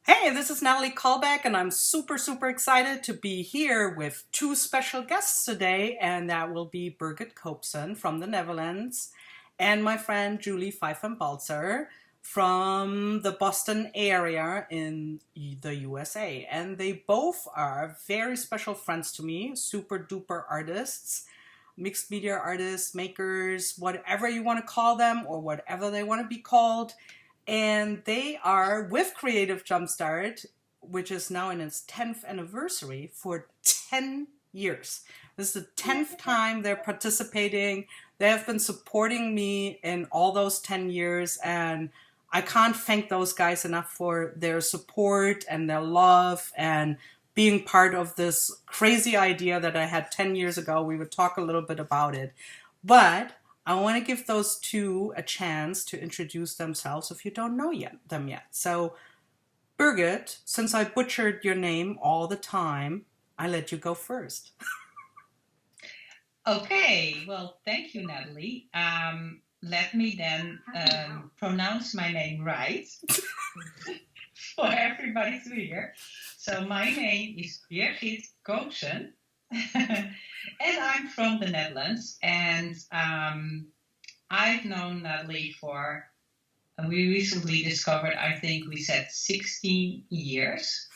Hey, this is Natalie Callback, and I'm super excited to be here with two special guests today, and that will be Birgit from the Netherlands and my friend Julie Fei-Fan Balzer from the Boston area in the USA. And they both are very special friends to me, super duper artists, mixed media artists, makers, whatever you want to call them or whatever they want to be called. And they are with Creative JumpStart, which is now in its 10th anniversary, for 10 years. This is the 10th time they're participating. They have been supporting me in all those 10 years, and I can't thank those guys enough for their support and their love and being part of this crazy idea that I had 10 years ago. We would talk a little bit about it. But I want to give those two a chance to introduce themselves if you don't know them yet. So, Birgit, since I butchered your name all the time, I let you go first. Okay, well, thank you, Natalie. Let me then pronounce my name right for everybody to hear. So my name is Birgit Koopsen. And I'm from the Netherlands, and I've known Natalie for, we recently discovered, I think we said 16 years,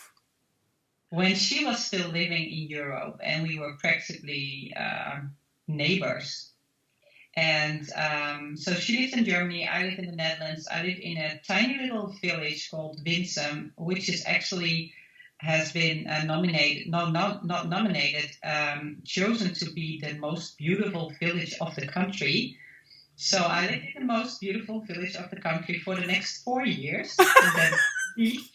when she was still living in Europe, and we were practically neighbors. And so she lives in Germany, I live in the Netherlands. I live in a tiny little village called Winsum, which is actually has been chosen to be the most beautiful village of the country. So I live in the most beautiful village of the country for the next 4 years. And then be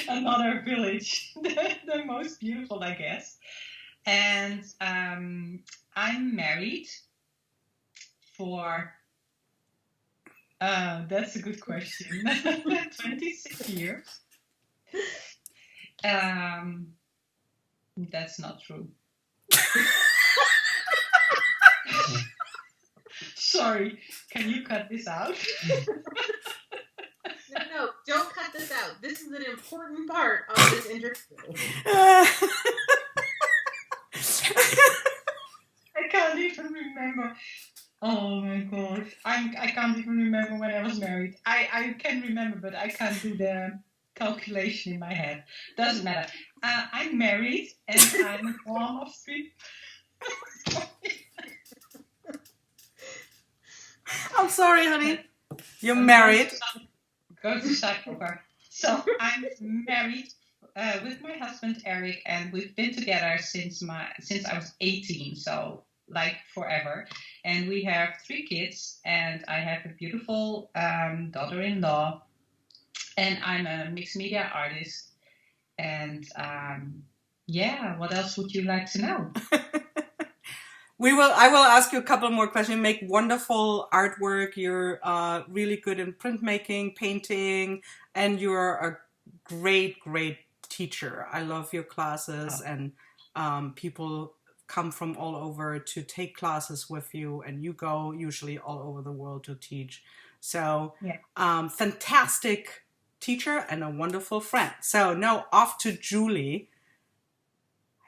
another village, the most beautiful, I guess. And I'm married for, that's a good question, 26 years. That's not true. Sorry, can you cut this out? No, don't cut this out. This is an important part of this interview. I can't even remember. Oh my gosh. I can't even remember when I was married. I can remember, but I can't do the calculation in my head. Doesn't matter. I'm married, and I'm a mom of three. I'm sorry, honey. You're married. Go to Cyclover. So I'm married with my husband Eric, and we've been together since I was 18. So like forever. And we have 3 kids, and I have a beautiful daughter-in-law. And I'm a mixed media artist. And what else would you like to know? I will ask you a couple more questions. You make wonderful artwork. You're really good in printmaking, painting, and you're a great teacher. I love your classes, and people come from all over to take classes with you, and you go usually all over the world to teach. So, fantastic teacher and a wonderful friend. So now off to Julie.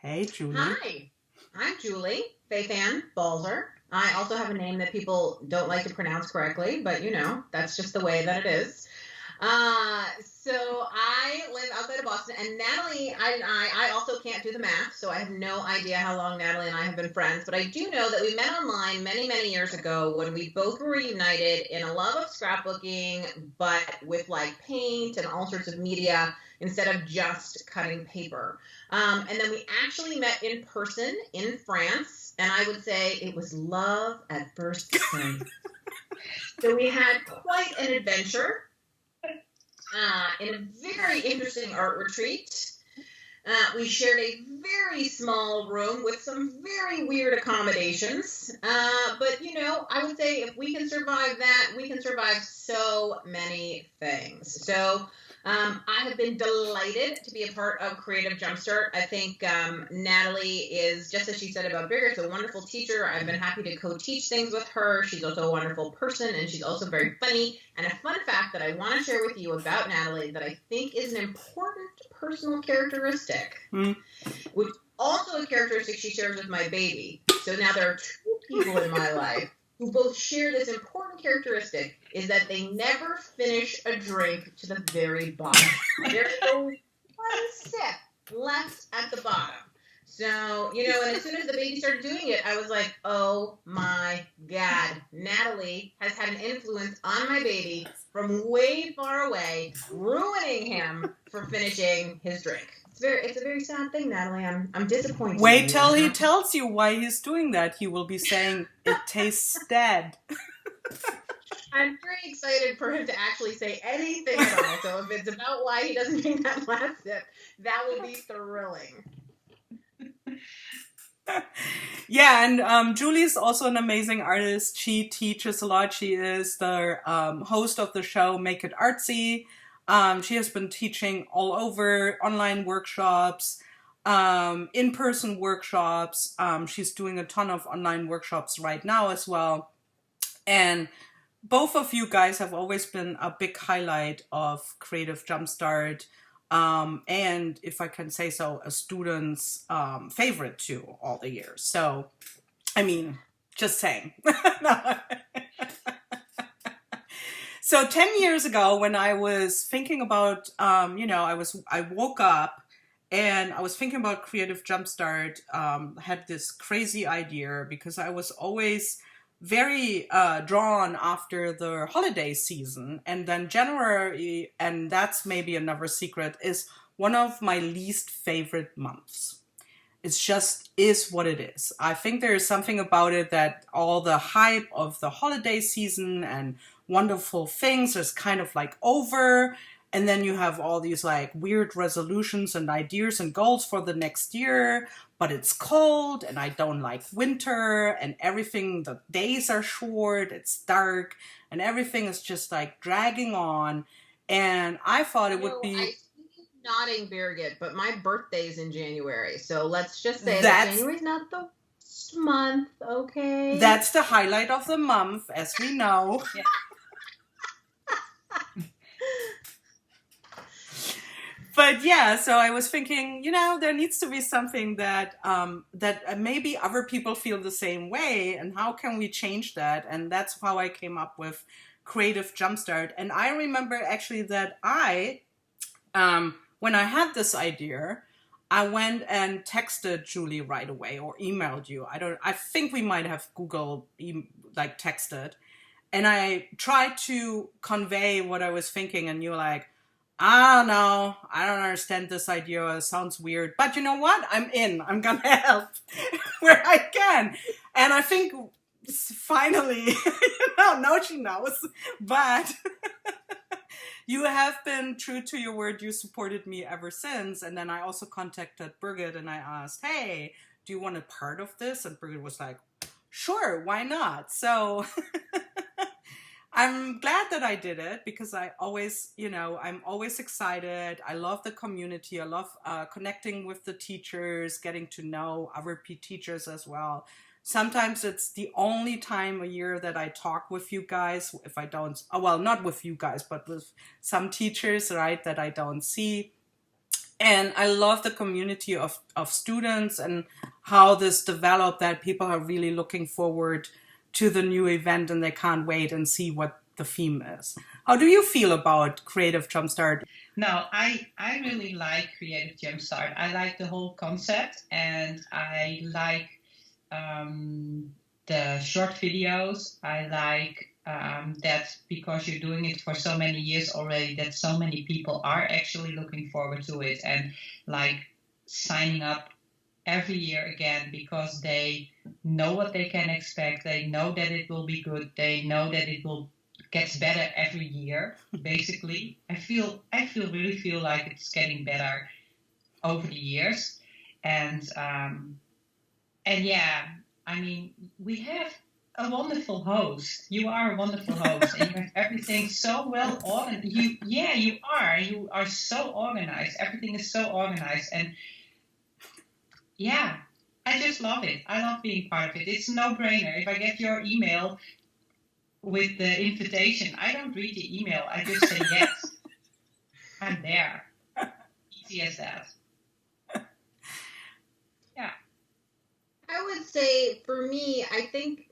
Hey, Julie. Hi, I'm Julie Fei-Fan Balzer. I also have a name that people don't like to pronounce correctly, but that's just the way that it is. So I live outside of Boston, and Natalie and I also can't do the math, so I have no idea how long Natalie and I have been friends, but I do know that we met online many years ago when we both were reunited in a love of scrapbooking, but with like paint and all sorts of media instead of just cutting paper. And then we actually met in person in France, and I would say it was love at first sight. So we had quite an adventure. In a very interesting art retreat. We shared a very small room with some very weird accommodations. But, I would say if we can survive that, we can survive so many things. So I have been delighted to be a part of Creative Jumpstart. I think Natalie is, just as she said about Birgit, a wonderful teacher. I've been happy to co-teach things with her. She's also a wonderful person, and she's also very funny. And a fun fact that I want to share with you about Natalie that I think is an important personal characteristic, which also a characteristic she shares with my baby. So now there are two people in my life who both share this important characteristic, is that they never finish a drink to the very bottom. There's only one sip left at the bottom. So, and as soon as the baby started doing it, I was like, oh my God, Natalie has had an influence on my baby from way far away, ruining him for finishing his drink. It's a very sad thing, Natalie. I'm disappointed. Wait till he tells you why he's doing that. He will be saying, it tastes dead. I'm very excited for him to actually say anything at all. So if it's about why he doesn't drink that last sip, that will be thrilling. Yeah, and Julie's also an amazing artist. She teaches a lot. She is the host of the show Make It Artsy. She has been teaching all over, online workshops, in-person workshops. She's doing a ton of online workshops right now as well. And both of you guys have always been a big highlight of Creative Jumpstart. And if I can say so, a student's favorite too all the years. So, I mean, just saying. So 10 years ago, when I was thinking about, I woke up and I was thinking about Creative Jumpstart, had this crazy idea because I was always very drawn after the holiday season. And then January, and that's maybe another secret, is one of my least favorite months. It's just is what it is. I think there is something about it that all the hype of the holiday season and wonderful things is kind of like over. And then you have all these like weird resolutions and ideas and goals for the next year. But it's cold and I don't like winter and everything, the days are short, it's dark and everything is just like dragging on. And I thought it would be... I see you nodding, Birgit, but my birthday's in January. So let's just say that January's not the worst month, okay? That's the highlight of the month, as we know. Yeah. But yeah, so I was thinking, there needs to be something that that maybe other people feel the same way, and how can we change that? And that's how I came up with Creative Jumpstart. And I remember actually that when I had this idea, I went and texted Julie right away or emailed you. I think we might have texted. And I tried to convey what I was thinking, and you were like, I don't know. I don't understand this idea. It sounds weird. But you know what? I'm in. I'm going to help where I can. And I think finally, no, she knows. But you have been true to your word. You supported me ever since. And then I also contacted Birgit and I asked, hey, do you want a part of this? And Birgit was like, sure, why not? So... I'm glad that I did it because I always, I'm always excited. I love the community. I love connecting with the teachers, getting to know other teachers as well. Sometimes it's the only time a year that I talk with you guys. If I don't, well, not with you guys, but with some teachers, right, that I don't see. And I love the community of students and how this developed, that people are really looking forward to the new event and they can't wait and see what the theme is. How do you feel about Creative Jumpstart? No, I really like Creative Jumpstart. I like the whole concept and I like the short videos. I like that because you're doing it for so many years already, that so many people are actually looking forward to it and like signing up every year again because they know what they can expect. They know that it will be good. They know that it will gets better every year. Basically, I really feel like it's getting better over the years, and yeah, I mean we have a wonderful host. You are a wonderful host, and you have everything so well organized. You are. You are so organized. Everything is so organized, and yeah, I just love it. I love being part of it. It's a no-brainer. If I get your email with the invitation, I don't read the email. I just say yes. I'm there. Easy as that. Yeah. I would say for me, I think,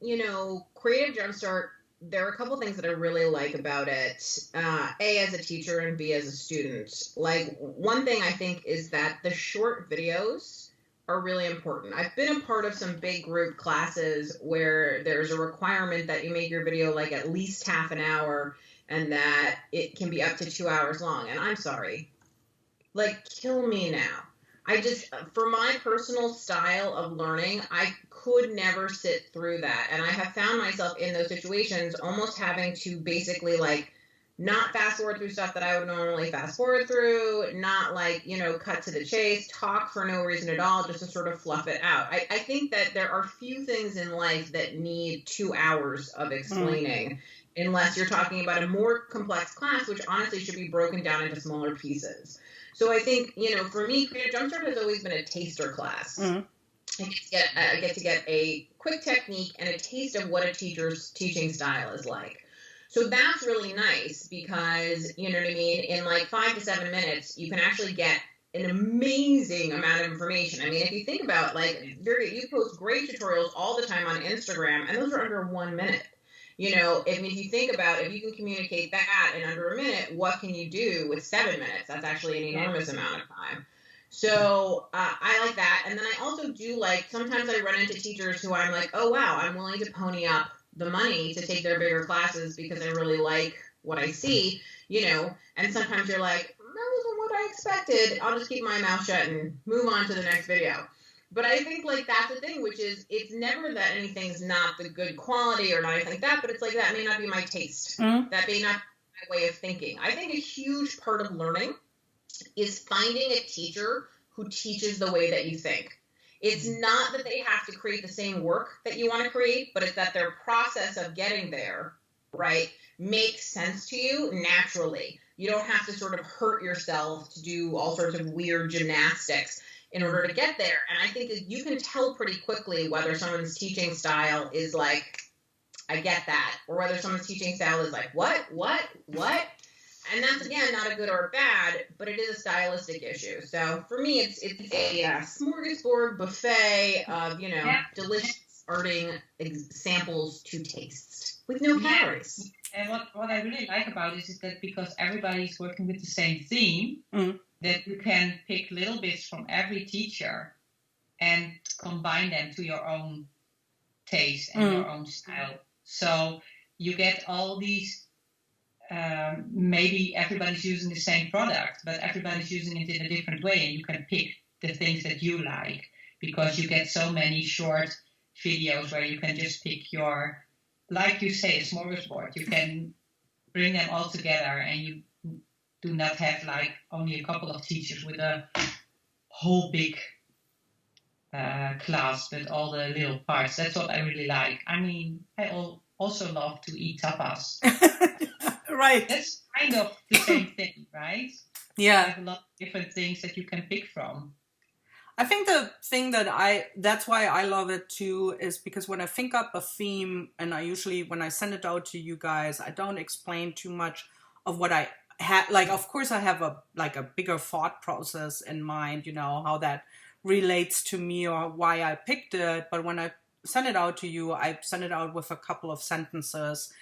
Creative Jumpstart, there are a couple things that I really like about it. A, as a teacher, and B, as a student. Like, one thing I think is that the short videos are really important. I've been a part of some big group classes where there's a requirement that you make your video like at least half an hour and that it can be up to 2 hours long. And I'm sorry, like, kill me now. For my personal style of learning, I could never sit through that. And I have found myself in those situations almost having to basically like not fast forward through stuff that I would normally fast forward through, not like, cut to the chase, talk for no reason at all, just to sort of fluff it out. I think that there are few things in life that need 2 hours of explaining, unless you're talking about a more complex class, which honestly should be broken down into smaller pieces. So I think, for me, Creative Jumpstart has always been a taster class. I get to get a quick technique and a taste of what a teacher's teaching style is like. So that's really nice because, you know what I mean, in like 5 to 7 minutes, you can actually get an amazing amount of information. I mean, if you think about, like, Birgit, you post great tutorials all the time on Instagram, and those are under 1 minute. If you think about, if you can communicate that in under a minute, what can you do with 7 minutes? That's actually an enormous amount of time. So I like that. And then I also do like, sometimes I run into teachers who I'm like, oh, wow, I'm willing to pony up the money to take their bigger classes because I really like what I see, and sometimes you're like, that wasn't what I expected. I'll just keep my mouth shut and move on to the next video. But I think like that's the thing, which is it's never that anything's not the good quality or not anything like that, but it's like that may not be my taste. That may not be my way of thinking. I think a huge part of learning is finding a teacher who teaches the way that you think. It's not that they have to create the same work that you want to create, but it's that their process of getting there, right, makes sense to you naturally. You don't have to sort of hurt yourself to do all sorts of weird gymnastics in order to get there. And I think that you can tell pretty quickly whether someone's teaching style is like, I get that, or whether someone's teaching style is like, what? And that's, again, not a good or a bad, but it is a stylistic issue. So for me, it's a smorgasbord buffet of, delicious, arting samples to taste with no calories. And what I really like about this is that because everybody's working with the same theme, that you can pick little bits from every teacher and combine them to your own taste and your own style. So you get all these, maybe everybody's using the same product, but everybody's using it in a different way, and you can pick the things that you like because you get so many short videos where you can just pick your, like you say, a smorgasbord. You can bring them all together, and you do not have like only a couple of teachers with a whole big class with all the little parts. That's what I really like. I mean, I also love to eat tapas. Right. That's kind of the same thing, right? Yeah. You have a lot of different things that you can pick from. I think the thing that's why I love it too, is because when I think up a theme, and I usually, when I send it out to you guys, I don't explain too much of what I had. Like, of course I have a bigger thought process in mind, how that relates to me or why I picked it. But when I send it out to you, I send it out with a couple of sentences.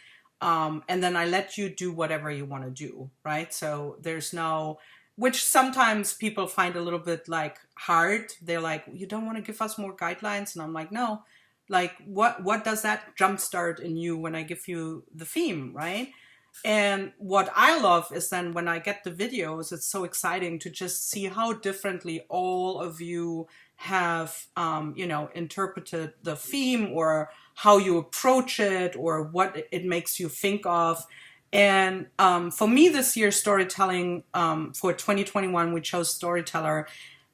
And then I let you do whatever you want to do, right? So there's no, which sometimes people find a little bit like hard. They're like, you don't want to give us more guidelines? And I'm like, no, like what does that jumpstart in you when I give you the theme, right? And what I love is then when I get the videos, it's so exciting to just see how differently all of you have, interpreted the theme, or how you approach it, or what it makes you think of. And for me this year, storytelling, for 2021, we chose storyteller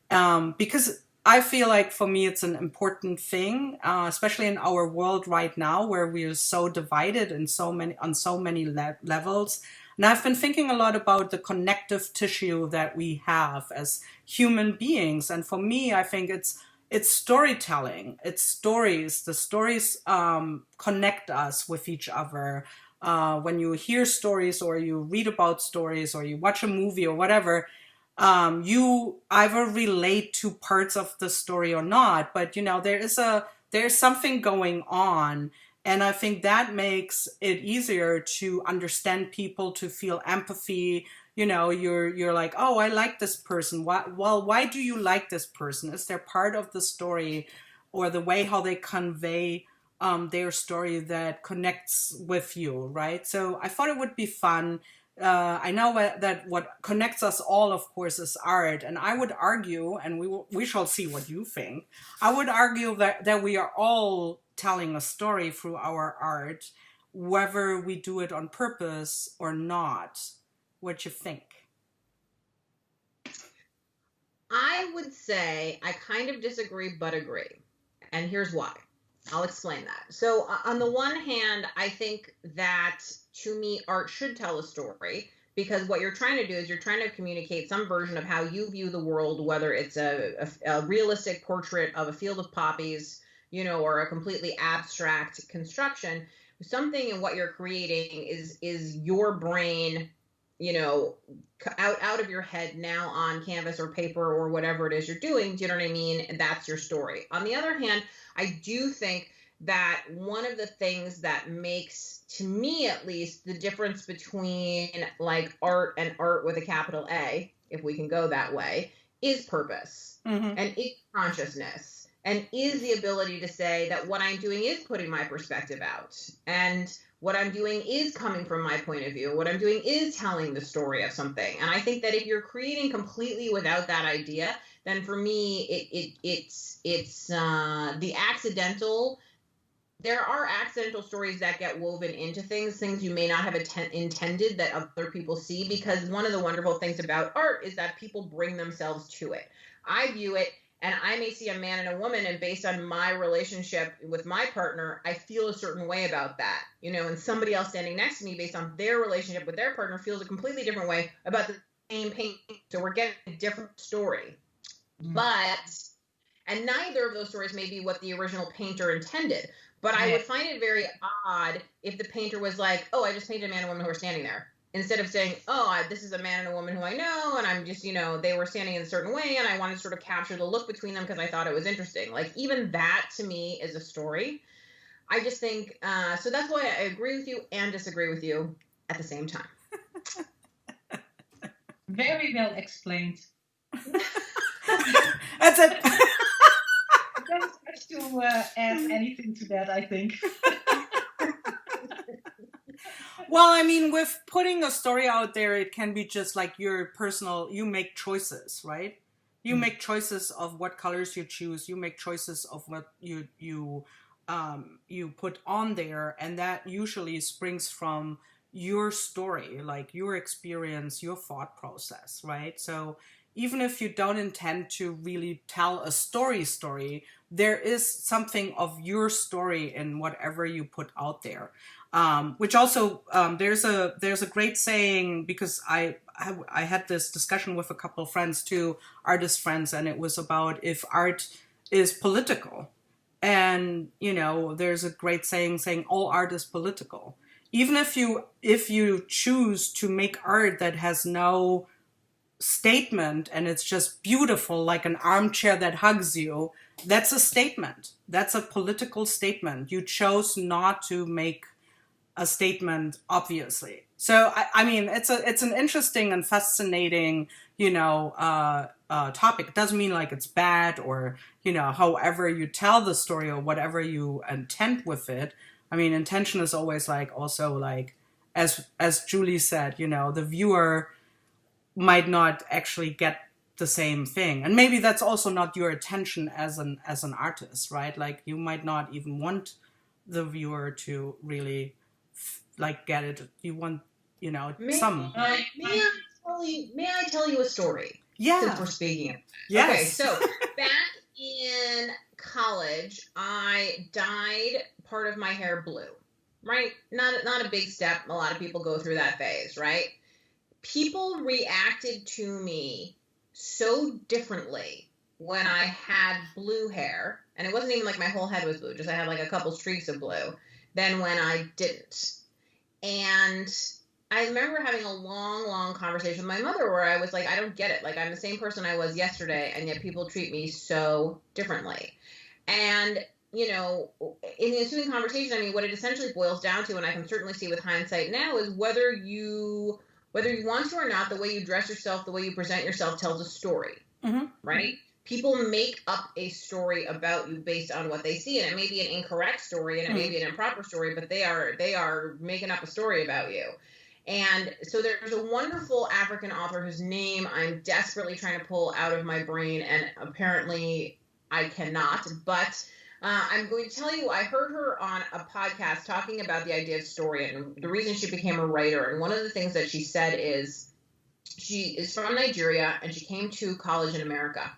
because I feel like for me it's an important thing, especially in our world right now where we are so divided in so many levels. And I've been thinking a lot about the connective tissue that we have as human beings. And for me, I think it's storytelling. It's stories. The stories connect us with each other. When you hear stories or you read about stories or you watch a movie or whatever, you either relate to parts of the story or not, but there's something going on, and I think that makes it easier to understand people, to feel empathy. You're like, oh, I like this person. Why do you like this person? Is there part of the story or the way how they convey their story that connects with you, right? So I thought it would be fun. I know that what connects us all, of course, is art. And I would argue, and we shall see what you think, I would argue that we are all telling a story through our art, whether we do it on purpose or not. What you think? I would say I kind of disagree, but agree. And here's why. I'll explain that. So on the one hand, I think that to me, art should tell a story, because what you're trying to do is you're trying to communicate some version of how you view the world, whether it's a realistic portrait of a field of poppies, or a completely abstract construction. Something in what you're creating is your brain, out of your head now on canvas or paper or whatever it is you're doing. Do you know what I mean? And that's your story. On the other hand, I do think that one of the things that makes, to me at least, the difference between like art and art with a capital A, if we can go that way, is purpose and is consciousness, and is the ability to say that what I'm doing is putting my perspective out, and what I'm doing is coming from my point of view. What I'm doing is telling the story of something. And I think that if you're creating completely without that idea, then for me, it's the accidental. There are accidental stories that get woven into things you may not have intended that other people see, because one of the wonderful things about art is that people bring themselves to it. I view it, and I may see a man and a woman, and based on my relationship with my partner, I feel a certain way about that, and somebody else standing next to me, based on their relationship with their partner, feels a completely different way about the same painting. So we're getting a different story. And neither of those stories may be what the original painter intended. But I would find it very odd if the painter was like, oh, I just painted a man and woman who are standing there, instead of saying, oh, this is a man and a woman who I know, and I'm just, they were standing in a certain way, and I wanted to sort of capture the look between them because I thought it was interesting. Like, even that to me is a story. I just think, so that's why I agree with you and disagree with you at the same time. Very well explained. That's it. I don't have to add anything to that, I think. Well, I mean, with putting a story out there, it can be just like your personal, you make choices, right? You make choices of what colors you choose. You make choices of what you put on there. And that usually springs from your story, like your experience, your thought process, right? So even if you don't intend to really tell a story, there is something of your story in whatever you put out there. Which also, there's a great saying, because I had this discussion with a couple of friends too, artist friends, and it was about if art is political. And, there's a great saying all art is political. Even if you choose to make art that has no statement and it's just beautiful, like an armchair that hugs you, that's a statement. That's a political statement. You chose not to make a statement, obviously. So I mean, it's an interesting and fascinating, topic. It doesn't mean like it's bad or, however you tell the story or whatever you intend with it. I mean, intention is always like, also like, as Julie said, the viewer might not actually get the same thing. And maybe that's also not your intention as an artist, right? Like, you might not even want the viewer to really like get it. You want, some. May I tell you a story? Yeah. Since we're speaking of. Yes. Okay, so back college, I dyed part of my hair blue, right? Not a big step. A lot of people go through that phase, right? People reacted to me so differently when I had blue hair, and it wasn't even like my whole head was blue, just I had like a couple streaks of blue, than when I didn't. And I remember having a long conversation with my mother where I was like, I don't get it. Like, I'm the same person I was yesterday, and yet people treat me so differently. And, you know, in the ensuing conversation, I mean, what it essentially boils down to, and I can certainly see with hindsight now, is whether you want to or not, the way you dress yourself, the way you present yourself tells a story, right? People make up a story about you based on what they see, and it may be an incorrect story and it may be an improper story, but they are making up a story about you. And so there's a wonderful African author whose name I'm desperately trying to pull out of my brain, and apparently I cannot, but I'm going to tell you, I heard her on a podcast talking about the idea of story and the reason she became a writer. And one of the things that she said is she is from Nigeria and she came to college in America.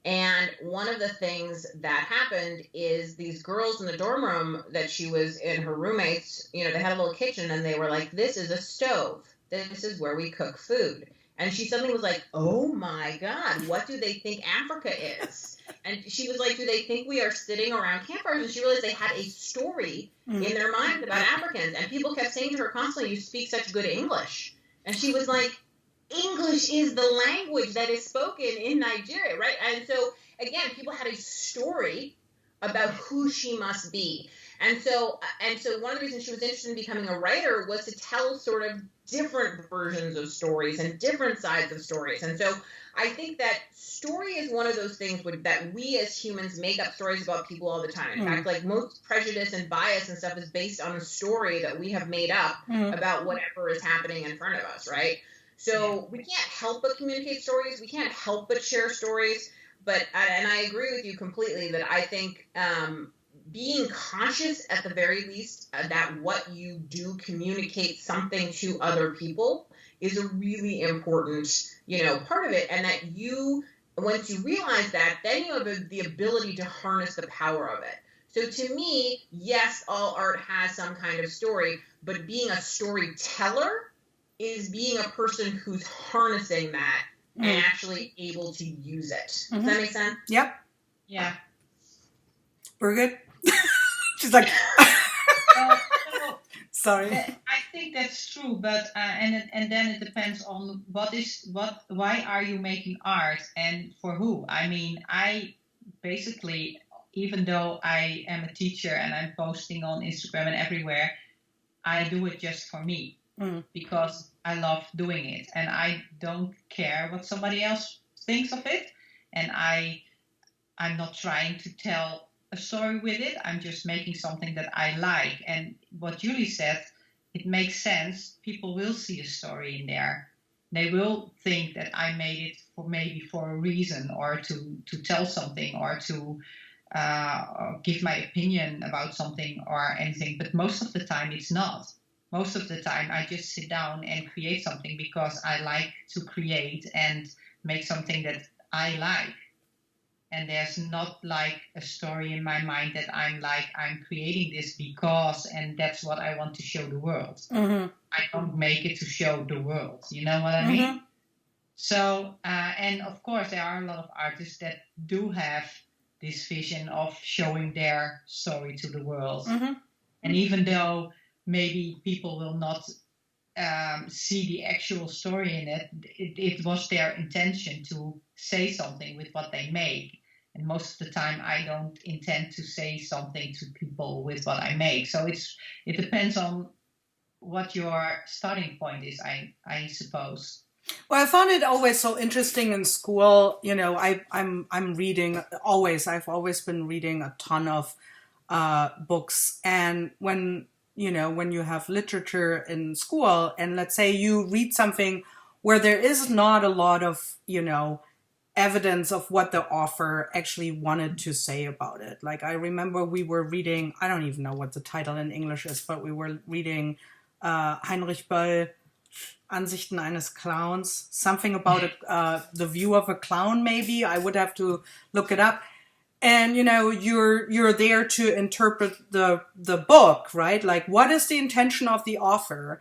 And one of the things that happened is these girls in the dorm room that she was in, her roommates, you know, they had a little kitchen and they were like, this is a stove. This is where we cook food. And she suddenly was like, oh my God, what do they think Africa is? And she was like, do they think we are sitting around campfires? And she realized they had a story in their minds about Africans. And people kept saying to her constantly, you speak such good English. And she was like, English is the language that is spoken in Nigeria, right? And so, again, people had a story about who she must be. And so one of the reasons she was interested in becoming a writer was to tell sort of different versions of stories and different sides of stories. And so I think that story is one of those things that we as humans make up stories about people all the time. In fact, like most prejudice and bias and stuff is based on a story that we have made up about whatever is happening in front of us, right? So we can't help but communicate stories. We can't help but share stories. And I agree with you completely that I think being conscious at the very least that what you do communicates something to other people is a really important, you know, part of it. And that once you realize that, then you have the ability to harness the power of it. So to me, yes, all art has some kind of story, but being a storyteller is being a person who's harnessing that and actually able to use it. Does that make sense? Yep. Yeah. Birgit? She's like, sorry. I think that's true, but and then it depends on why are you making art and for who? I mean, I basically, even though I am a teacher and I'm posting on Instagram and everywhere, I do it just for me because I love doing it and I don't care what somebody else thinks of it, and I'm not trying to tell a story with it. I'm just making something that I like. And what Julie said, it makes sense. People will see a story in there. They will think that I made it for a reason, or to tell something, or to give my opinion about something or anything. But most of the time it's not. Most of the time I just sit down and create something because I like to create and make something that I like. And there's not like a story in my mind that I'm creating this because, and that's what I want to show the world. I don't make it to show the world. You know what I mean? So, and of course there are a lot of artists that do have this vision of showing their story to the world. And even though maybe people will not see the actual story in it, it was their intention to say something with what they make. And most of the time, I don't intend to say something to people with what I make. So it depends on what your starting point is, I suppose. Well, I found it always so interesting in school. You know, I'm reading always. I've always been reading a ton of books. And when you have literature in school, and let's say you read something where there is not a lot of, evidence of what the author actually wanted to say about it. Like, I remember we were reading, I don't even know what the title in English is, but we were reading Heinrich Böll, Ansichten eines Clowns, something about the view of a clown, maybe. I would have to look it up. and you're there to interpret the book, right? Like, what is the intention of the author?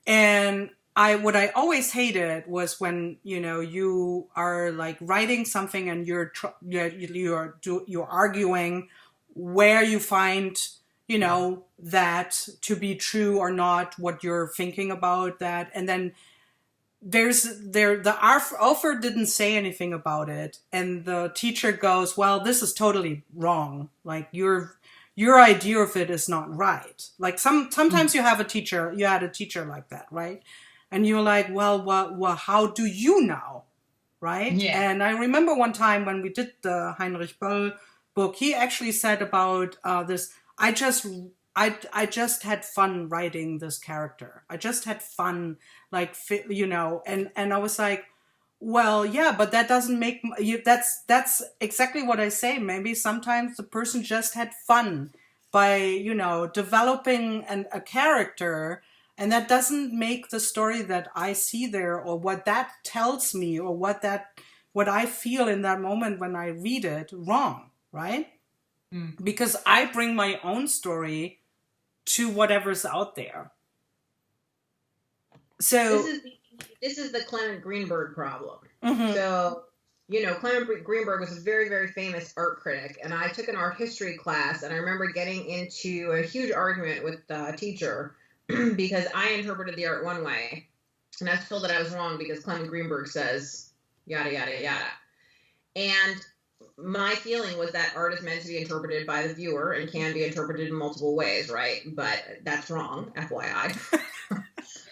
And what I always hated was when you are like writing something and you're arguing where you find that to be true or not, what you're thinking about that, and then the author didn't say anything about it, and the teacher goes, well, this is totally wrong, like your idea of it is not right. Like sometimes you had a teacher like that, right? And you're like, well, how do you know, right? Yeah. And I remember one time when we did the Heinrich Böll book, he actually said about this, I just had fun writing this character. I just had fun, like, and I was like, well, yeah, but that doesn't make you. That's exactly what I say. Maybe sometimes the person just had fun by developing a character, and that doesn't make the story that I see there, or what that tells me, or what I feel in that moment when I read it, wrong, right? Because I bring my own story to whatever's out there. So this is the Clement Greenberg problem. Mm-hmm. So, Clement Greenberg was a very, very famous art critic, and I took an art history class, and I remember getting into a huge argument with the teacher because I interpreted the art one way, and I was told that I was wrong because Clement Greenberg says yada, yada, yada. And my feeling was that art is meant to be interpreted by the viewer and can be interpreted in multiple ways, right? But that's wrong, FYI.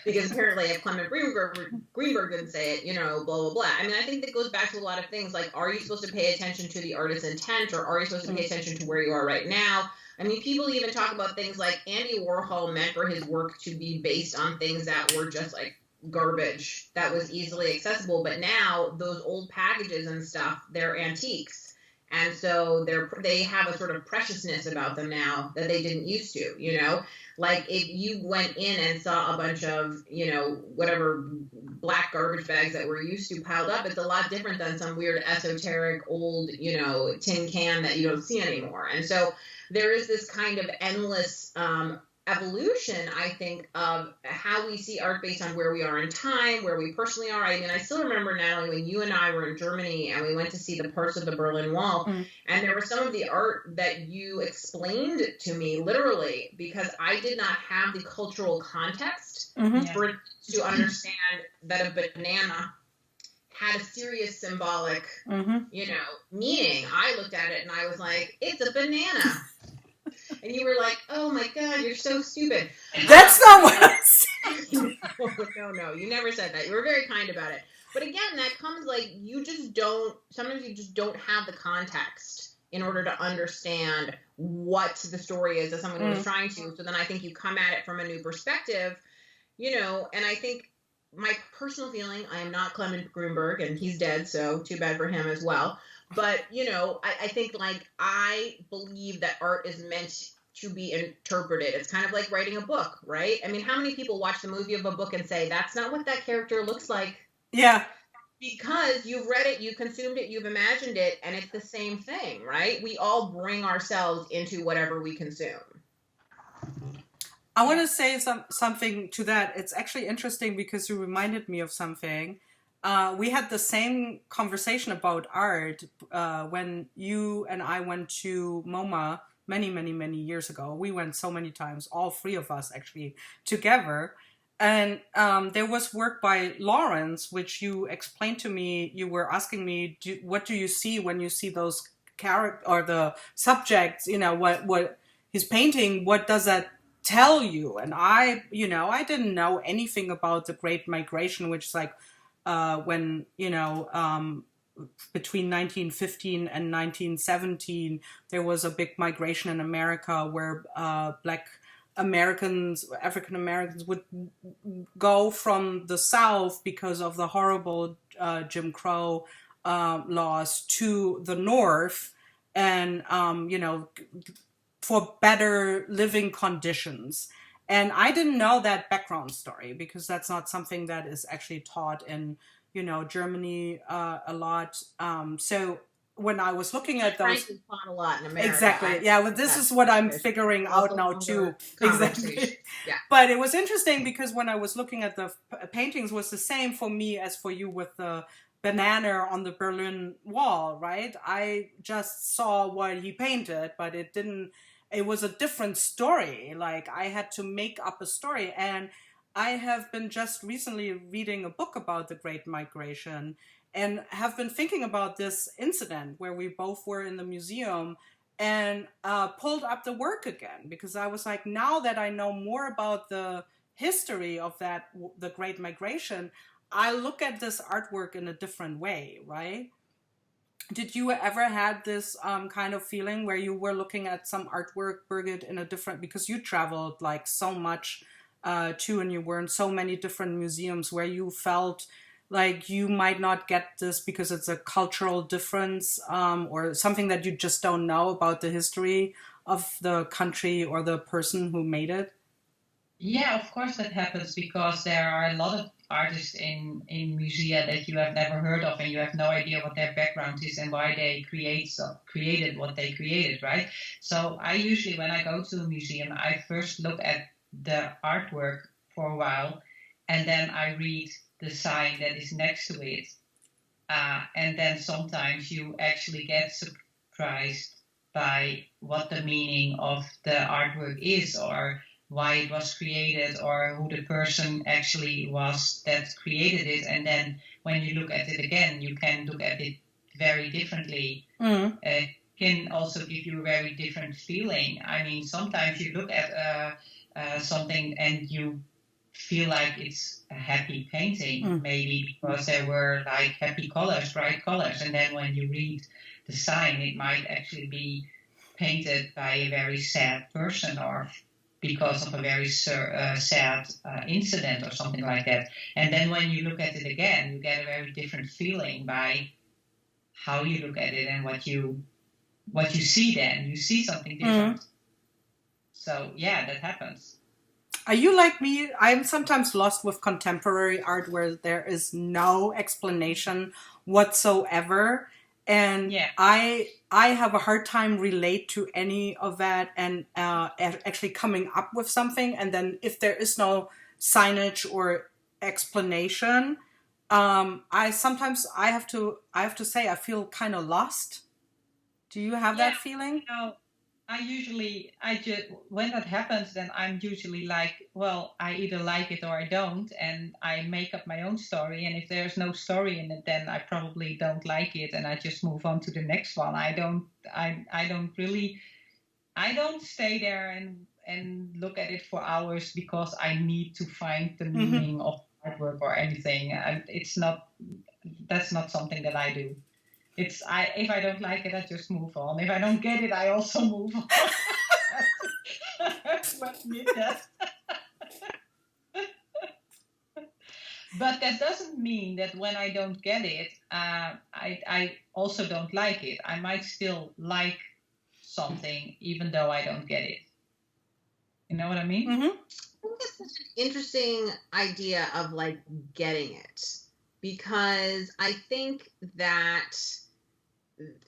Because apparently if Clement Greenberg didn't say it, blah, blah, blah. I mean, I think that goes back to a lot of things, like, are you supposed to pay attention to the artist's intent, or are you supposed to pay attention to where you are right now? I mean, people even talk about things like Andy Warhol meant for his work to be based on things that were just like garbage that was easily accessible, but now those old packages and stuff, they're antiques. And so they have a sort of preciousness about them now that they didn't used to, Like if you went in and saw a bunch of, whatever black garbage bags that were used to piled up, it's a lot different than some weird esoteric old, tin can that you don't see anymore. And so there is this kind of endless evolution, I think, of how we see art based on where we are in time, where we personally are. I mean, I still remember, Natalie, when you and I were in Germany and we went to see the parts of the Berlin Wall, and there was some of the art that you explained to me literally because I did not have the cultural context for it to understand that a banana had a serious symbolic, meaning. I looked at it and I was like, it's a banana. And you were like, oh my God, you're so stupid. That's not what I said. No, you never said that. You were very kind about it. But again, that comes like sometimes you just don't have the context in order to understand what the story is that someone was trying to. So then I think you come at it from a new perspective, and I think my personal feeling, I am not Clement Greenberg, and he's dead, so too bad for him as well. But, I think, like, I believe that art is meant to be interpreted. It's kind of like writing a book, right? I mean, how many people watch the movie of a book and say, that's not what that character looks like? Yeah. Because you've read it, you consumed it, you've imagined it, and it's the same thing, right? We all bring ourselves into whatever we consume. I want to say something to that. It's actually interesting because you reminded me of something. We had the same conversation about art when you and I went to MoMA many, many, many years ago. We went so many times, all three of us actually together. And there was work by Lawrence, which you explained to me. You were asking me, what do you see when you see those characters or the subjects? What he's painting. What does that tell you? And I didn't know anything about the Great Migration, which is like when between 1915 and 1917 there was a big migration in America where black African Americans would go from the South because of the horrible Jim Crow laws to the North, and for better living conditions. And I didn't know that background story because that's not something that is actually taught in, Germany a lot. So when I was looking at those. Frankly, fought a lot in America. Exactly. Yeah, well, this is what I'm figuring out now too. Exactly. Yeah. But it was interesting because when I was looking at the paintings, was the same for me as for you with the banana on the Berlin Wall, right? I just saw what he painted, but it didn't. It was a different story. Like I had to make up a story, and I have been just recently reading a book about the Great Migration and have been thinking about this incident where we both were in the museum and pulled up the work again because I was like, now that I know more about the history of the Great Migration, I look at this artwork in a different way, right? Did you ever had this kind of feeling where you were looking at some artwork, Birgit, in a different, because you traveled like so much too, and you were in so many different museums where you felt like you might not get this because it's a cultural difference or something that you just don't know about the history of the country or the person who made it? Yeah, of course that happens because there are a lot of artists in musea that you have never heard of and you have no idea what their background is and why they created what they created, right? So I usually, when I go to a museum, I first look at the artwork for a while and then I read the sign that is next to it. And then sometimes you actually get surprised by what the meaning of the artwork is or why it was created or who the person actually was that created it. And then when you look at it again, you can look at it very differently. It can also give you a very different feeling. I mean, sometimes you look at something and you feel like it's a happy painting, maybe because there were like happy colors, bright colors. And then when you read the sign, it might actually be painted by a very sad person or because of a very sad incident or something like that. And then when you look at it again, you get a very different feeling by how you look at it and what you see then. You see something different. So, yeah, that happens. Are you like me? I'm sometimes lost with contemporary art where there is no explanation whatsoever. And I have a hard time relate to any of that and actually coming up with something. And then if there is no signage or explanation, I have to say I feel kind of lost. Do you have that feeling? No. When that happens, then I'm usually like, well, I either like it or I don't, and I make up my own story. And if there's no story in it, then I probably don't like it, and I just move on to the next one. I don't stay there and look at it for hours because I need to find the meaning of artwork or anything. That's not something that I do. If I don't like it, I just move on. If I don't get it, I also move on. But that doesn't mean that when I don't get it, I also don't like it. I might still like something even though I don't get it. You know what I mean? I think it's such an interesting idea of like getting it, because I think that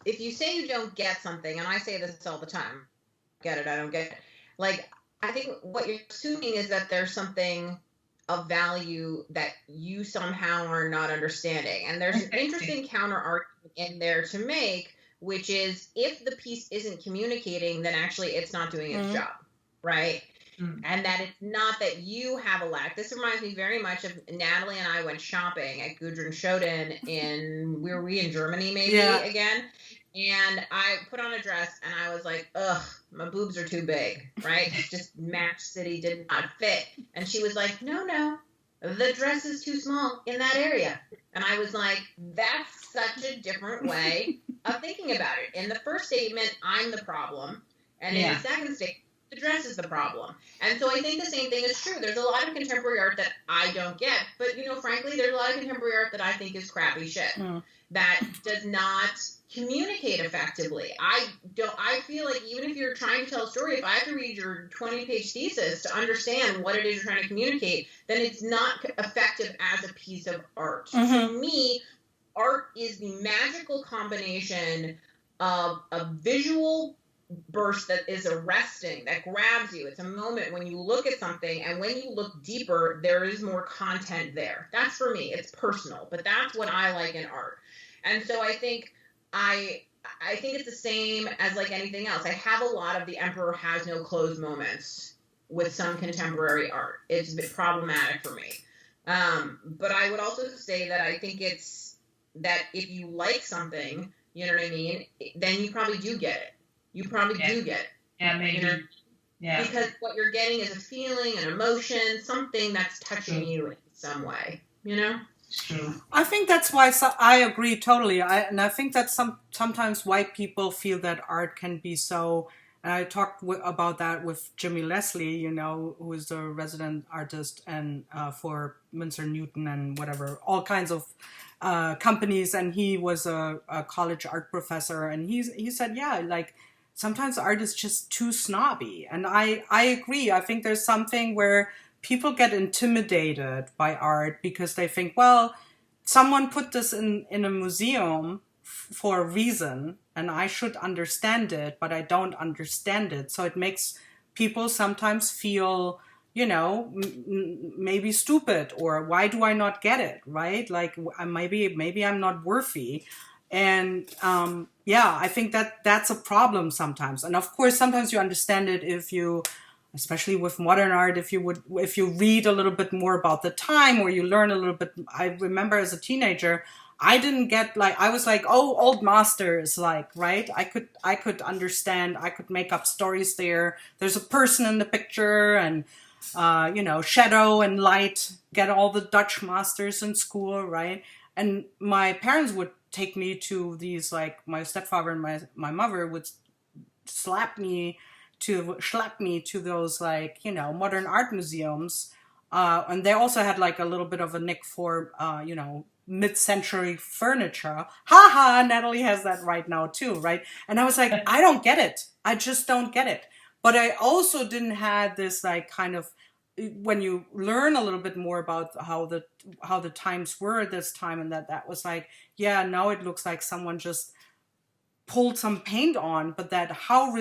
if you say you don't get something, and I say this all the time, get it, I don't get it. Like, I think what you're assuming is that there's something of value that you somehow are not understanding. And there's an interesting counter argument in there to make, which is if the piece isn't communicating, then actually it's not doing its job, right? And that it's not that you have a lack. This reminds me very much of Natalie and I went shopping at Gudrun Schoden were we in Germany maybe again? And I put on a dress and I was like, ugh, my boobs are too big, right? Just Match City did not fit. And she was like, no, the dress is too small in that area. And I was like, that's such a different way of thinking about it. In the first statement, I'm the problem. And in the second statement, the dress is the problem. And so I think the same thing is true. There's a lot of contemporary art that I don't get. But, frankly, there's a lot of contemporary art that I think is crappy shit that does not communicate effectively. I feel like even if you're trying to tell a story, if I have to read your 20-page thesis to understand what it is you're trying to communicate, then it's not effective as a piece of art. To me, art is the magical combination of a visual burst that is arresting, that grabs you. It's a moment when you look at something, and when you look deeper, there is more content there. That's for me. It's personal, but that's what I like in art. And so I think it's the same as like anything else. I have a lot of the emperor has no clothes moments with some contemporary art. It's a bit problematic for me. But I would also say that I think it's that if you like something, you know what I mean, then you probably do get it. You probably do get it. Yeah, maybe. You know? Yeah. Because what you're getting is a feeling, an emotion, something that's touching you in some way, you know? True. I think that's why I agree totally. And I think that sometimes white people feel that art can be so. And I talked about that with Jimmy Leslie, you know, who is the resident artist and for Winsor Newton and whatever, all kinds of companies. And he was a college art professor, and he said, yeah, like sometimes art is just too snobby. And I agree. I think there's something where people get intimidated by art because they think, well, someone put this in a museum for a reason, and I should understand it, but I don't understand it. So it makes people sometimes feel, you know, maybe stupid, or why do I not get it, right? Like maybe I'm not worthy. And yeah, I think that's a problem sometimes. And of course, sometimes you understand it if you, especially with modern art, if you read a little bit more about the time, or you learn a little bit. I remember as a teenager, I didn't get, like, I was like, oh, old masters, like, right? I could understand, I could make up stories there. There's a person in the picture, and you know, shadow and light, get all the Dutch masters in school, right? And my parents would take me to these, like, my stepfather and my mother would schlep me to those, like, you know, modern art museums. And they also had like a little bit of a nick for, you know, mid-century furniture. Haha, Natalie has that right now too, right? And I was like, I don't get it. I just don't get it. But I also didn't have this, like, kind of, when you learn a little bit more about how the times were at this time, and that was like, yeah, now it looks like someone just pulled some paint on, but that how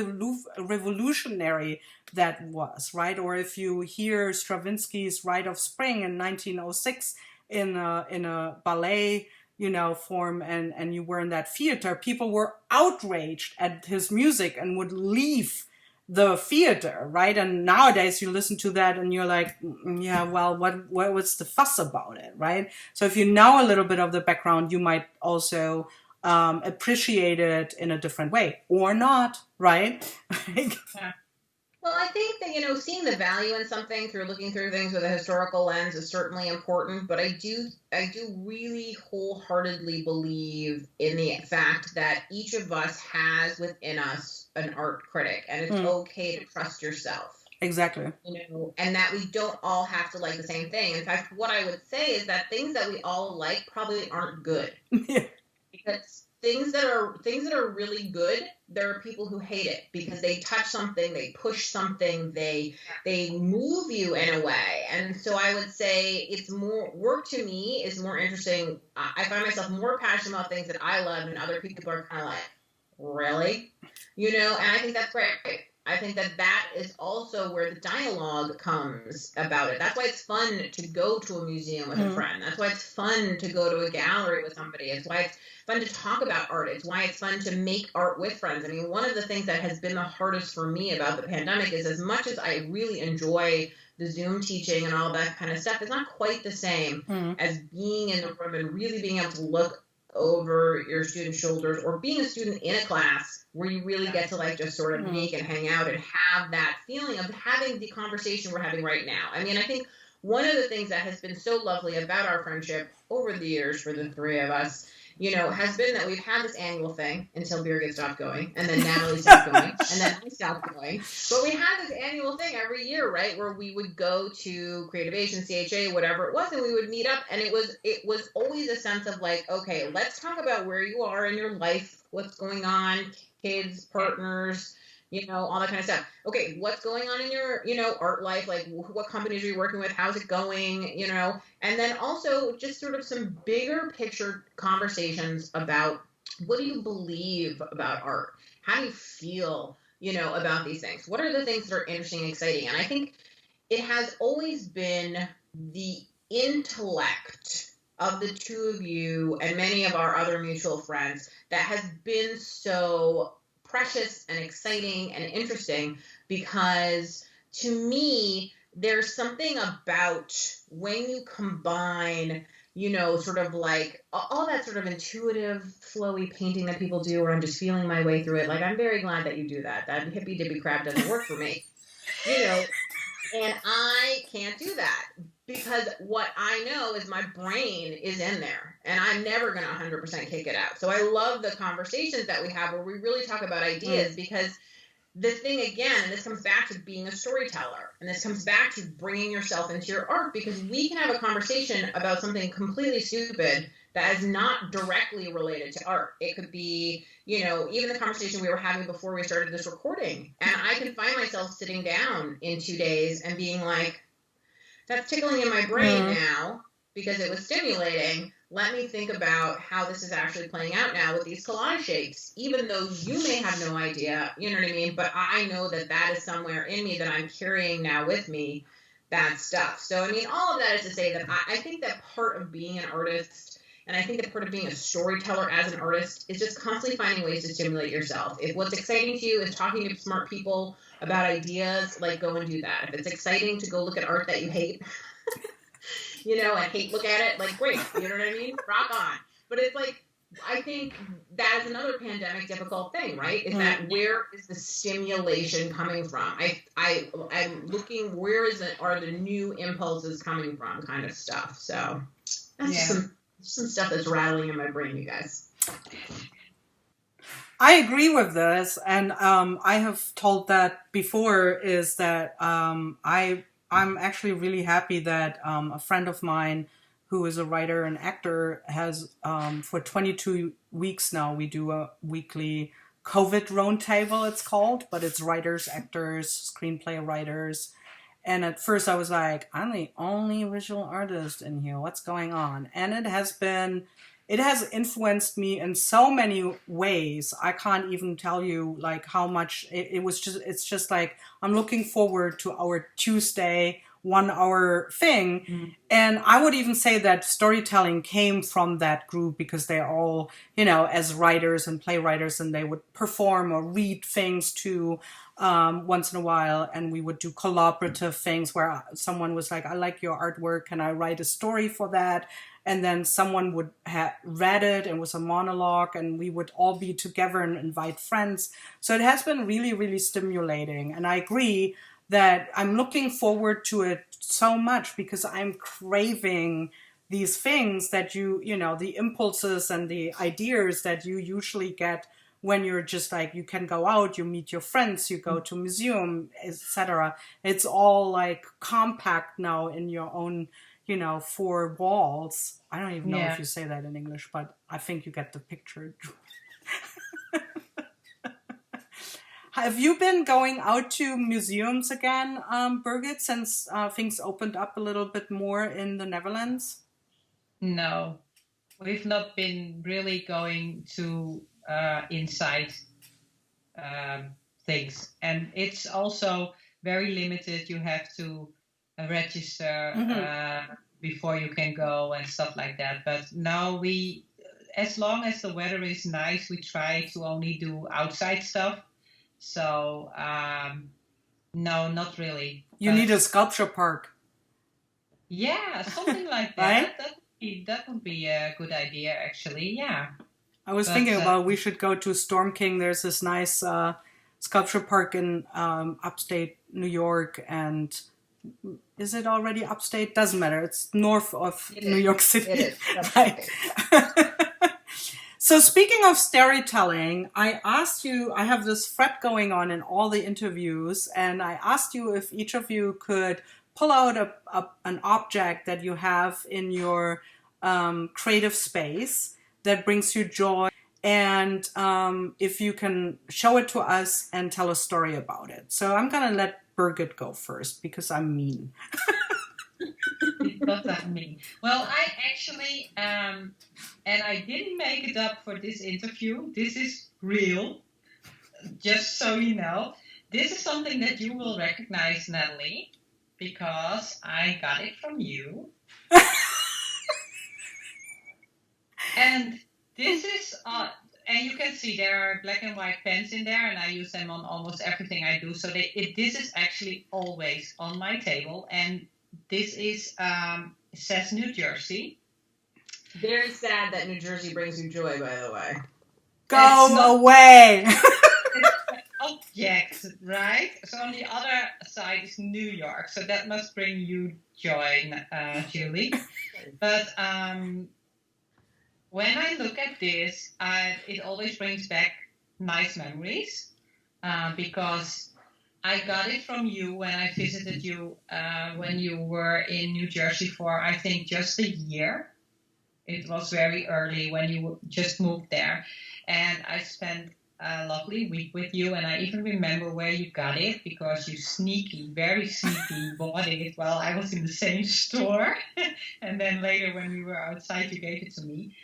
revolutionary that was, right? Or if you hear Stravinsky's Rite of Spring in 1906 in a ballet, you know, form, and you were in that theater, people were outraged at his music and would leave the theater, right? And nowadays you listen to that and you're like, yeah, well, what was the fuss about it, right? So if you know a little bit of the background, you might also appreciate it in a different way, or not, right? Well, I think that, you know, seeing the value in something through looking through things with a historical lens is certainly important, but I do really wholeheartedly believe in the fact that each of us has within us an art critic, and it's okay to trust yourself. Exactly. You know, and that we don't all have to like the same thing. In fact, what I would say is that things that we all like probably aren't good. Yeah. Because things that are really good, there are people who hate it because they touch something, they push something, they move you in a way. And so I would say it's more work to me is more interesting. I find myself more passionate about things that I love, and other people are kind of like, really, you know. And I think that's great. I think that is also where the dialogue comes about it. That's why it's fun to go to a museum with a friend. That's why it's fun to go to a gallery with somebody. It's why it's fun to talk about art. It's why it's fun to make art with friends. I mean, one of the things that has been the hardest for me about the pandemic is, as much as I really enjoy the Zoom teaching and all that kind of stuff, it's not quite the same as being in the room and really being able to look over your students' shoulders, or being a student in a class where you really get to, like, just sort of make and hang out and have that feeling of having the conversation we're having right now. I mean, I think one of the things that has been so lovely about our friendship over the years for the three of us, you know, has been that we've had this annual thing until Birgit stopped going, and then Natalie stopped going, and then I stopped going. But we had this annual thing every year, right, where we would go to Creative Asian, CHA, whatever it was, and we would meet up, and it was always a sense of, like, okay, let's talk about where you are in your life, what's going on, kids, partners, all that kind of stuff. Okay, what's going on in your, art life? Like, what companies are you working with? How's it going? And then also just sort of some bigger picture conversations about what do you believe about art? How do you feel, about these things? What are the things that are interesting and exciting? And I think it has always been the intellect of the two of you and many of our other mutual friends that has been so precious and exciting and interesting, because to me, there's something about when you combine, sort of like all that sort of intuitive, flowy painting that people do, where I'm just feeling my way through it. Like, I'm very glad that you do that. That hippy dippy crap doesn't work for me, and I can't do that, because what I know is my brain is in there and I'm never going to 100% kick it out. So I love the conversations that we have where we really talk about ideas, because the thing again, and this comes back to being a storyteller, and this comes back to bringing yourself into your art, because we can have a conversation about something completely stupid that is not directly related to art. It could be, even the conversation we were having before we started this recording, and I can find myself sitting down in 2 days and being like, that's tickling in my brain now because it was stimulating. Let me think about how this is actually playing out now with these collage shapes, even though you may have no idea, you know what I mean? But I know that that is somewhere in me that I'm carrying now with me, that stuff. So, I mean, all of that is to say that I think that part of being an artist, and I think that part of being a storyteller as an artist, is just constantly finding ways to stimulate yourself. If what's exciting to you is talking to smart people about ideas, like, go and do that. If it's exciting to go look at art that you hate, and look at it, like, great, you know what I mean? Rock on. But it's like, I think that is another pandemic difficult thing, right? Is that where is the stimulation coming from? I'm looking, are the new impulses coming from, kind of stuff. So that's just some stuff that's rattling in my brain, you guys. I agree with this, and I have told that before, is that I'm actually really happy that a friend of mine who is a writer and actor has, for 22 weeks now, we do a weekly COVID roundtable, it's called, but it's writers, actors, screenplay writers. And at first I was like, I'm the only visual artist in here. What's going on? And it has influenced me in so many ways. I can't even tell you like how much it's just like, I'm looking forward to our Tuesday 1 hour thing. And I would even say that storytelling came from that group, because they're all, as writers and playwrights, and they would perform or read things too, once in a while. And we would do collaborative things where someone was like, I like your artwork, can I write a story for that? And then someone would have read it and was a monologue, and we would all be together and invite friends. So it has been really, really stimulating. And I agree that I'm looking forward to it so much, because I'm craving these things that the impulses and the ideas that you usually get when you're just like, you can go out, you meet your friends, you go to a museum, etc. It's all like compact now in your own 4 walls. I don't even know if you say that in English, but I think you get the picture. Have you been going out to museums again, Birgit, since things opened up a little bit more in the Netherlands? No, we've not been really going to inside things. And it's also very limited. You have to register before you can go and stuff like that. But now as long as the weather is nice, we try to only do outside stuff. So no, not really. You need a sculpture park. Yeah, something like that. Right? That would be a good idea, actually. Yeah. I was thinking about we should go to Storm King. There's this nice sculpture park in upstate New York, and is it already upstate? Doesn't matter. It's north of New York City. It is. Right. So speaking of storytelling, I asked you, I have this thread going on in all the interviews, and I asked you if each of you could pull out an object that you have in your creative space that brings you joy, and if you can show it to us and tell a story about it. So I'm going to let Birgit go first because I'm mean. What does that mean? Well, I actually, and I didn't make it up for this interview. This is real, just so you know. This is something that you will recognize, Natalie, because I got it from you. And this is, and you can see there are black and white pens in there, and I use them on almost everything I do. So this is actually always on my table, and this is says New Jersey. Very sad that New Jersey brings you joy, by the way. Go away. Object, right? So on the other side is New York, so that must bring you joy, Julie. But when I look at this, it always brings back nice memories because I got it from you when I visited you when you were in New Jersey for, I think, just a year. It was very early when you just moved there. And I spent a lovely week with you, and I even remember where you got it because you very sneaky bought it while I was in the same store. And then later when we were outside, you gave it to me.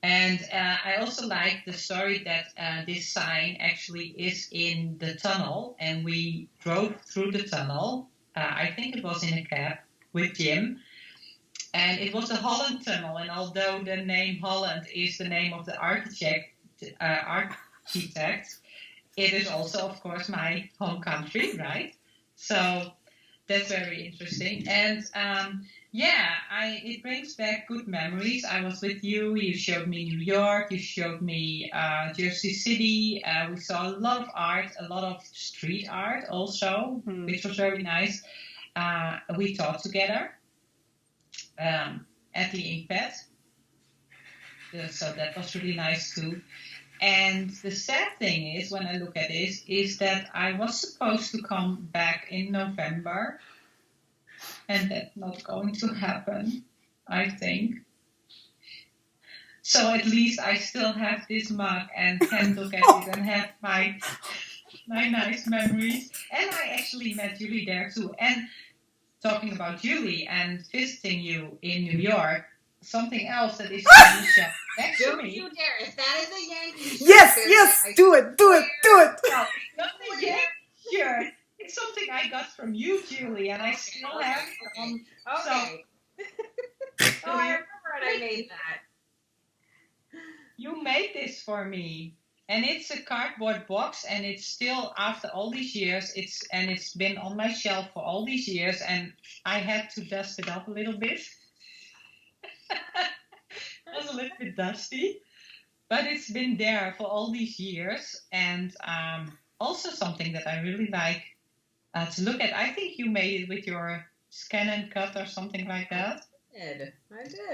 And I also like the story that this sign actually is in the tunnel, and we drove through the tunnel. I think it was in a cab with Jim, and it was the Holland Tunnel. And although the name Holland is the name of the architect, it is also, of course, my home country, right? So that's very interesting. And it brings back good memories. I was with you. You showed me New York. You showed me Jersey City. We saw a lot of art, a lot of street art also, which was very nice. We taught together at the Ink Pad. So that was really nice too. And the sad thing is, when I look at this, is that I was supposed to come back in November. And that's not going to happen, I think. So at least I still have this mug and can look at it and have my nice memories. And I actually met Julie there too. And talking about Julie and visiting you in New York, something else that is on the shelf next to me. Don't you dare! If that is a Yankee shirt, Yes, do it. No, it's not a Yankee shirt. It's something I got from you, Julie, and I still have it on. Okay. So, I remember when I made that. You made this for me, and it's a cardboard box, and it's still, after all these years, it's been on my shelf for all these years, and I had to dust it up a little bit. It was a little bit dusty, but it's been there for all these years, and also something that I really like to look at. I think you made it with your scan and cut or something like that. I did.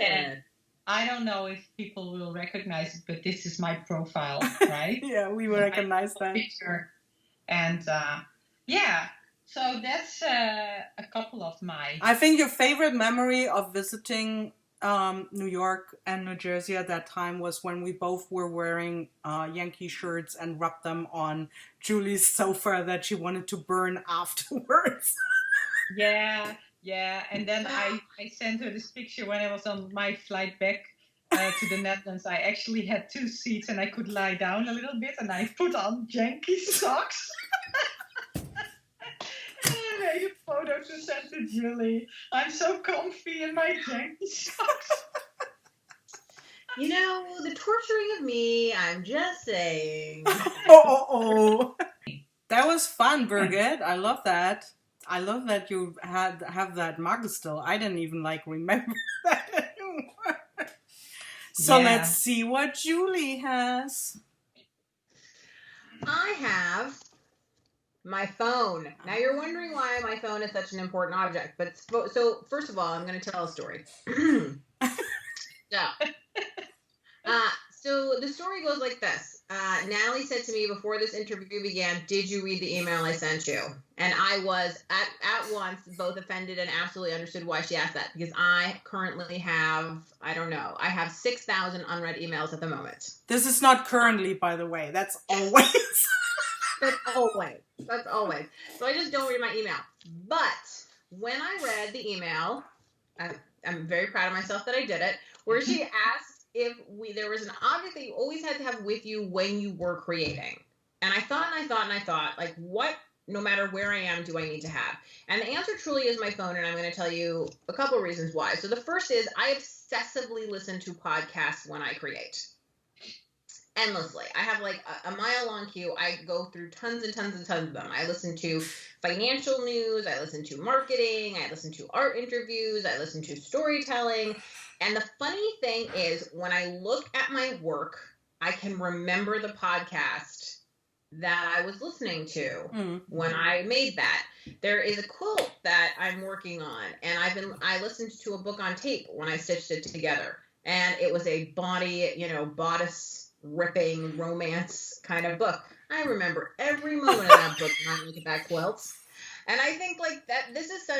And I don't know if people will recognize it, but this is my profile, right? Yeah, we will recognize that. Picture. And so that's a couple of my. I think your favorite memory of visiting New York and New Jersey at that time was when we both were wearing Yankee shirts and rubbed them on Julie's sofa that she wanted to burn afterwards. Yeah. And then I sent her this picture when I was on my flight back to the Netherlands. I actually had 2 seats and I could lie down a little bit, and I put on Yankee socks. I made a photo to send to Julie. I'm so comfy in my Yankee socks. You know, the torturing of me, I'm just saying. Oh. That was fun, Birgit. I love that. I love that you have that mug still. I didn't even remember that anymore. So let's see what Julie has. I have my phone. Now you're wondering why my phone is such an important object. But so first of all, I'm going to tell a story. So the story goes like this. Natalie said to me before this interview began, "Did you read the email I sent you?" And I was at once both offended and absolutely understood why she asked that, because I currently have, I don't know, I have 6,000 unread emails at the moment. This is not currently, by the way. That's always. That's always. That's always. So I just don't read my email. But when I read the email, I'm very proud of myself that I did it, where she asked if there was an object that you always had to have with you when you were creating. And I thought, like, what, no matter where I am, do I need to have? And the answer truly is my phone, and I'm going to tell you a couple of reasons why. So the first is I obsessively listen to podcasts when I create. Endlessly. I have like a mile-long queue. I go through tons and tons and tons of them. I listen to financial news. I listen to marketing. I listen to art interviews. I listen to storytelling. And the funny thing is, when I look at my work, I can remember the podcast that I was listening to when I made that. There is a quilt that I'm working on, and I listened to a book on tape when I stitched it together. And it was a bodice ripping romance kind of book. I remember every moment of that book when I look at that quilt. And I think like that this is so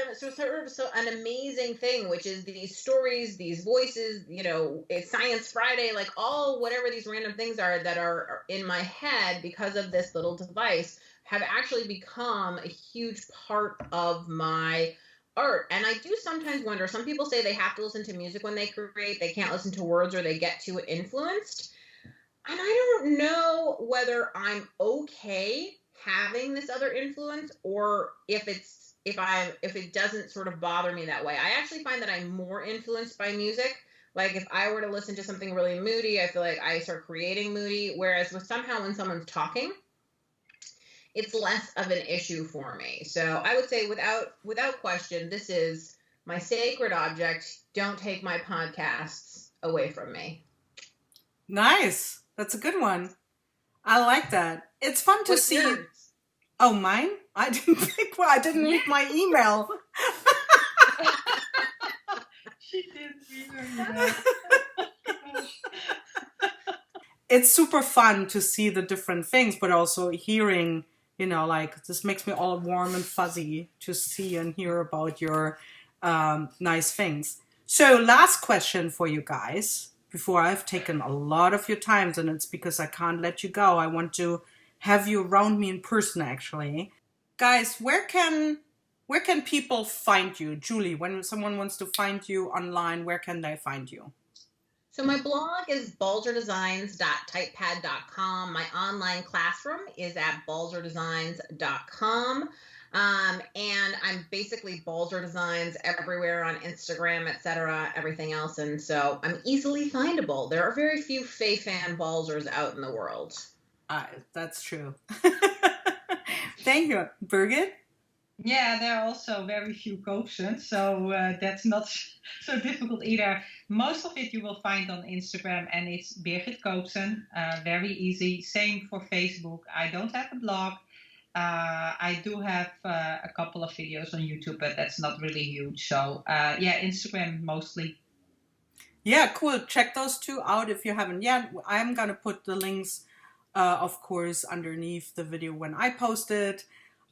an amazing thing, which is these stories, these voices, it's Science Friday, like all whatever these random things are that are in my head because of this little device have actually become a huge part of my art. And I do sometimes wonder, some people say they have to listen to music when they create, they can't listen to words or they get too influenced. And I don't know whether I'm okay having this other influence or if it doesn't sort of bother me that way. I actually find that I'm more influenced by music. Like if I were to listen to something really moody, I feel like I start creating moody. Whereas somehow when someone's talking, it's less of an issue for me. So I would say without question, this is my sacred object. Don't take my podcasts away from me. Nice. That's a good one. I like that. It's fun to see. Yours? Oh, mine? I didn't think. Well, I didn't read my email. She didn't read. It's super fun to see the different things, but also hearing, like this makes me all warm and fuzzy to see and hear about your nice things. So, last question for you guys. Before I've taken a lot of your time, and it's because I can't let you go. I want to have you around me in person, actually. Guys, where can people find you? Julie, when someone wants to find you online, where can they find you? So my blog is balzerdesigns.typepad.com. My online classroom is at balzerdesigns.com. And I'm basically Balzer Designs everywhere on Instagram, etc., everything else. And so I'm easily findable. There are very few Fei-Fan Balzers out in the world. That's true. Thank you. Birgit? Yeah, there are also very few Koopsens, so that's not so difficult either. Most of it you will find on Instagram, and it's Birgit Koopsen. Very easy. Same for Facebook. I don't have a blog. I do have a couple of videos on YouTube, but that's not really huge. So Instagram mostly. Yeah, cool. Check those two out if you haven't yet. I'm going to put the links, of course, underneath the video when I post it.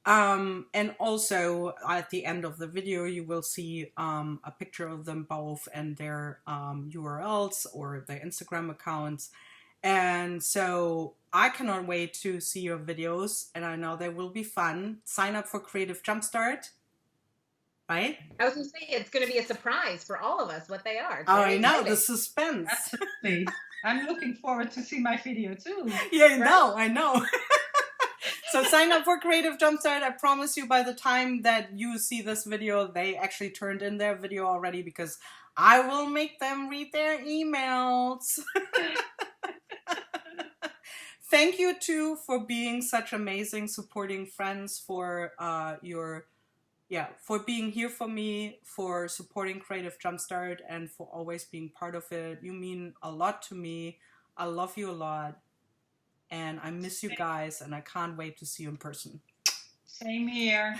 And also at the end of the video, you will see a picture of them both and their URLs or their Instagram accounts. And so I cannot wait to see your videos, and I know they will be fun. Sign up for Creative JumpStart, right? I was going to say, it's going to be a surprise for all of us what they are. I know, the suspense. Absolutely. I'm looking forward to see my video too. Yeah, I know. So sign up for Creative JumpStart. I promise you by the time that you see this video, they actually turned in their video already, because I will make them read their emails. Thank you too for being such amazing supporting friends, for for being here for me, for supporting Creative JumpStart, and for always being part of it. You mean a lot to me. I love you a lot, and I miss you guys, and I can't wait to see you in person. Same here.